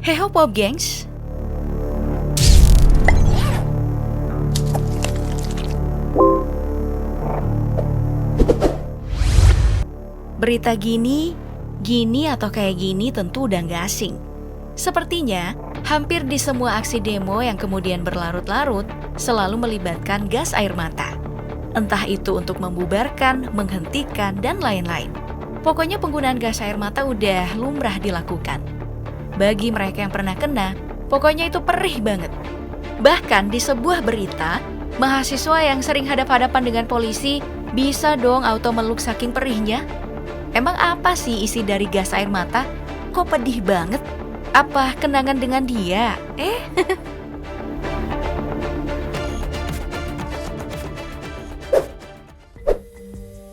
Heho Pop Gengs, berita gini atau kayak gini tentu udah gak asing. Sepertinya, hampir di semua aksi demo yang kemudian berlarut-larut selalu melibatkan gas air mata. Entah itu untuk membubarkan, menghentikan, dan lain-lain. Pokoknya penggunaan gas air mata udah lumrah dilakukan. Bagi mereka yang pernah kena, pokoknya itu perih banget. Bahkan di sebuah berita, mahasiswa yang sering hadap-hadapan dengan polisi bisa dong auto meluk saking perihnya. Emang apa sih isi dari gas air mata? Kok pedih banget? Apa kenangan dengan dia?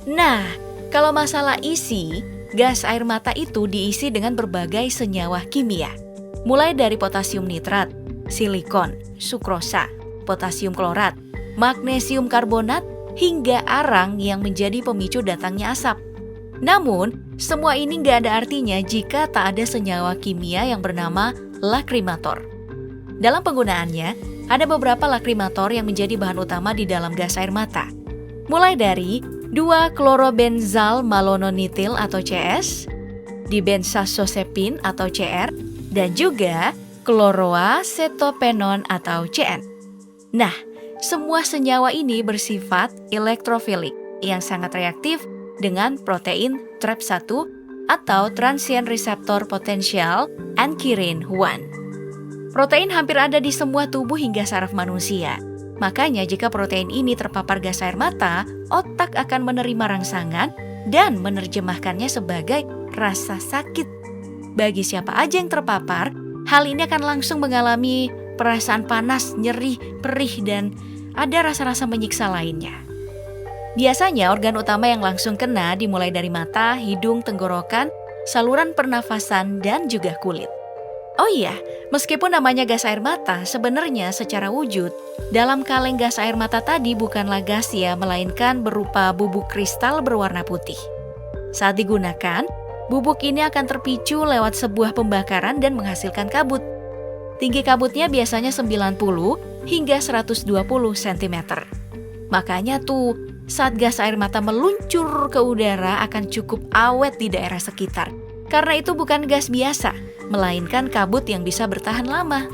Nah, kalau masalah isi, gas air mata itu diisi dengan berbagai senyawa kimia. Mulai dari potasium nitrat, silikon, sukrosa, potasium klorat, magnesium karbonat, hingga arang yang menjadi pemicu datangnya asap. Namun, semua ini nggak ada artinya jika tak ada senyawa kimia yang bernama lakrimator. Dalam penggunaannya, ada beberapa lakrimator yang menjadi bahan utama di dalam gas air mata. Mulai dari 2-klorobenzal malononitil atau CS, dibenzazosepin atau CR, dan juga kloroacetopenon atau CN. Nah, semua senyawa ini bersifat elektrofilik yang sangat reaktif dengan protein TREP1 atau transient receptor potential ankyrin 1. Protein hampir ada di semua tubuh hingga saraf manusia. Makanya jika protein ini terpapar gas air mata, otak akan menerima rangsangan dan menerjemahkannya sebagai rasa sakit. Bagi siapa aja yang terpapar, hal ini akan langsung mengalami perasaan panas, nyeri, perih, dan ada rasa-rasa menyiksa lainnya. Biasanya organ utama yang langsung kena dimulai dari mata, hidung, tenggorokan, saluran pernafasan, dan juga kulit. Oh iya, meskipun namanya gas air mata, sebenarnya secara wujud, dalam kaleng gas air mata tadi bukanlah gas ya, melainkan berupa bubuk kristal berwarna putih. Saat digunakan, bubuk ini akan terpicu lewat sebuah pembakaran dan menghasilkan kabut. Tinggi kabutnya biasanya 90 hingga 120 cm. Makanya tuh, saat gas air mata meluncur ke udara akan cukup awet di daerah sekitar. Karena itu bukan gas biasa, melainkan kabut yang bisa bertahan lama.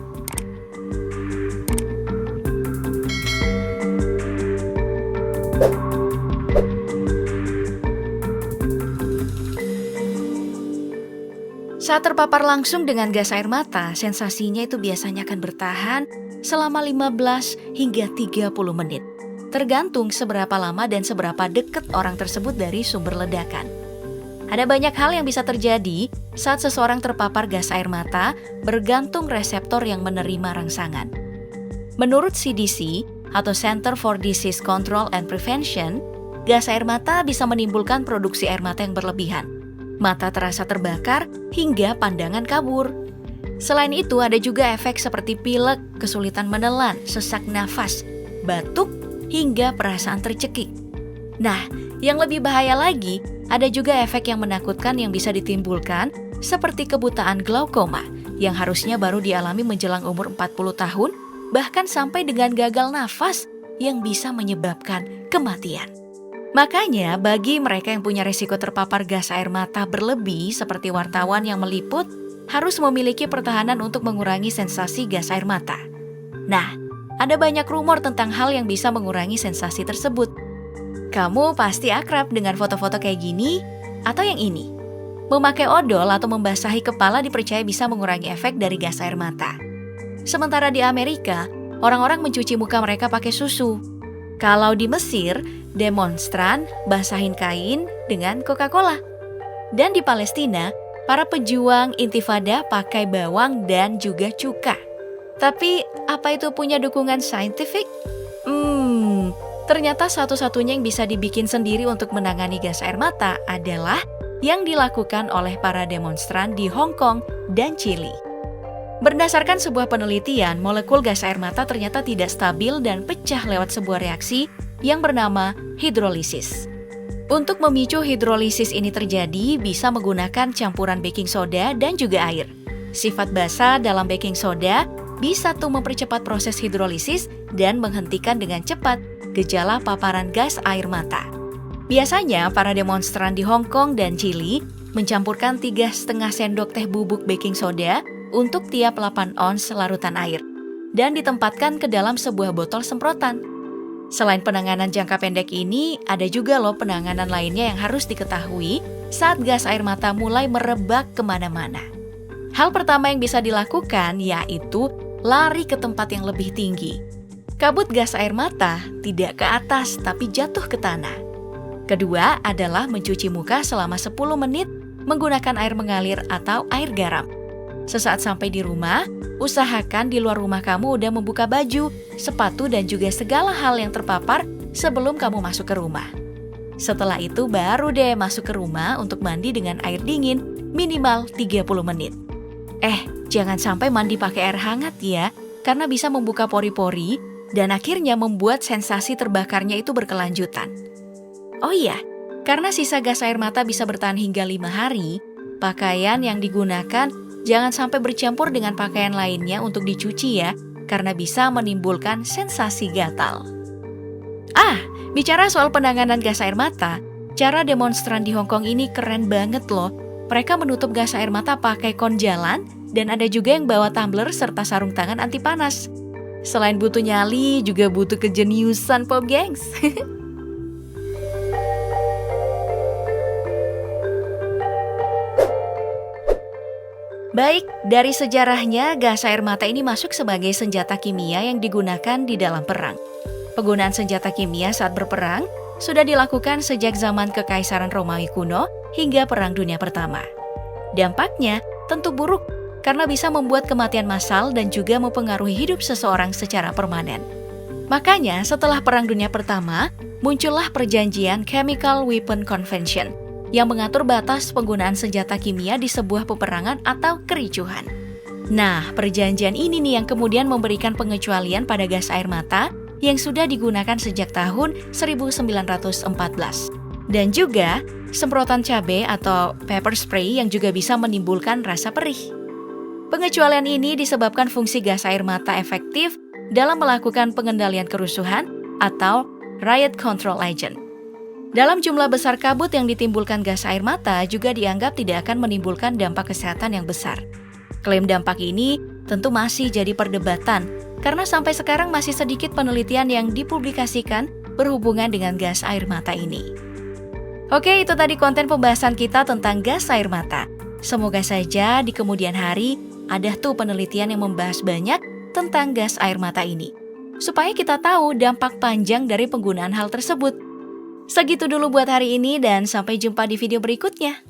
Saat terpapar langsung dengan gas air mata, sensasinya itu biasanya akan bertahan selama 15 hingga 30 menit. Tergantung seberapa lama dan seberapa dekat orang tersebut dari sumber ledakan. Ada banyak hal yang bisa terjadi saat seseorang terpapar gas air mata bergantung reseptor yang menerima rangsangan. Menurut CDC atau Center for Disease Control and Prevention, gas air mata bisa menimbulkan produksi air mata yang berlebihan. Mata terasa terbakar hingga pandangan kabur. Selain itu ada juga efek seperti pilek, kesulitan menelan, sesak nafas, batuk, hingga perasaan tercekik. Nah, yang lebih bahaya lagi, ada juga efek yang menakutkan yang bisa ditimbulkan seperti kebutaan glaukoma yang harusnya baru dialami menjelang umur 40 tahun, bahkan sampai dengan gagal nafas yang bisa menyebabkan kematian. Makanya bagi mereka yang punya risiko terpapar gas air mata berlebih seperti wartawan yang meliput, harus memiliki pertahanan untuk mengurangi sensasi gas air mata. Nah, ada banyak rumor tentang hal yang bisa mengurangi sensasi tersebut. Kamu pasti akrab dengan foto-foto kayak gini atau yang ini. Memakai odol atau membasahi kepala dipercaya bisa mengurangi efek dari gas air mata. Sementara di Amerika, orang-orang mencuci muka mereka pakai susu. Kalau di Mesir, demonstran basahin kain dengan Coca-Cola. Dan di Palestina, para pejuang intifada pakai bawang dan juga cuka. Tapi apa itu punya dukungan saintifik? Ternyata satu-satunya yang bisa dibikin sendiri untuk menangani gas air mata adalah yang dilakukan oleh para demonstran di Hong Kong dan Chili. Berdasarkan sebuah penelitian, molekul gas air mata ternyata tidak stabil dan pecah lewat sebuah reaksi yang bernama hidrolisis. Untuk memicu hidrolisis ini terjadi, bisa menggunakan campuran baking soda dan juga air. Sifat basa dalam baking soda bisa tuh mempercepat proses hidrolisis dan menghentikan dengan cepat gejala paparan gas air mata. Biasanya para demonstran di Hong Kong dan Chili mencampurkan 3,5 sendok teh bubuk baking soda untuk tiap 8 ons larutan air dan ditempatkan ke dalam sebuah botol semprotan. Selain penanganan jangka pendek ini, ada juga loh penanganan lainnya yang harus diketahui saat gas air mata mulai merebak kemana-mana. Hal pertama yang bisa dilakukan yaitu lari ke tempat yang lebih tinggi. Kabut gas air mata tidak ke atas tapi jatuh ke tanah. Kedua adalah mencuci muka selama 10 menit menggunakan air mengalir atau air garam. Sesaat sampai di rumah, usahakan di luar rumah kamu udah membuka baju, sepatu, dan juga segala hal yang terpapar sebelum kamu masuk ke rumah. Setelah itu baru deh masuk ke rumah untuk mandi dengan air dingin minimal 30 menit. Jangan sampai mandi pakai air hangat ya, karena bisa membuka pori-pori dan akhirnya membuat sensasi terbakarnya itu berkelanjutan. Oh iya, karena sisa gas air mata bisa bertahan hingga 5 hari, pakaian yang digunakan jangan sampai bercampur dengan pakaian lainnya untuk dicuci ya, karena bisa menimbulkan sensasi gatal. Bicara soal penanganan gas air mata, cara demonstran di Hong Kong ini keren banget loh. Mereka menutup gas air mata pakai kon jalan, dan ada juga yang bawa tumbler serta sarung tangan anti panas. Selain butuh nyali, juga butuh kejeniusan pop gengs. Baik, dari sejarahnya, gas air mata ini masuk sebagai senjata kimia yang digunakan di dalam perang. Penggunaan senjata kimia saat berperang sudah dilakukan sejak zaman Kekaisaran Romawi kuno hingga Perang Dunia Pertama. Dampaknya tentu buruk karena bisa membuat kematian massal dan juga mempengaruhi hidup seseorang secara permanen. Makanya setelah Perang Dunia Pertama, muncullah perjanjian Chemical Weapon Convention yang mengatur batas penggunaan senjata kimia di sebuah peperangan atau kericuhan. Nah, perjanjian ini nih yang kemudian memberikan pengecualian pada gas air mata yang sudah digunakan sejak tahun 1914. Dan juga semprotan cabai atau pepper spray yang juga bisa menimbulkan rasa perih. Pengecualian ini disebabkan fungsi gas air mata efektif dalam melakukan pengendalian kerusuhan atau riot control agent. Dalam jumlah besar kabut yang ditimbulkan gas air mata juga dianggap tidak akan menimbulkan dampak kesehatan yang besar. Klaim dampak ini tentu masih jadi perdebatan karena sampai sekarang masih sedikit penelitian yang dipublikasikan berhubungan dengan gas air mata ini. Oke, itu tadi konten pembahasan kita tentang gas air mata. Semoga saja di kemudian hari ada tuh penelitian yang membahas banyak tentang gas air mata ini, supaya kita tahu dampak panjang dari penggunaan hal tersebut. Segitu dulu buat hari ini dan sampai jumpa di video berikutnya.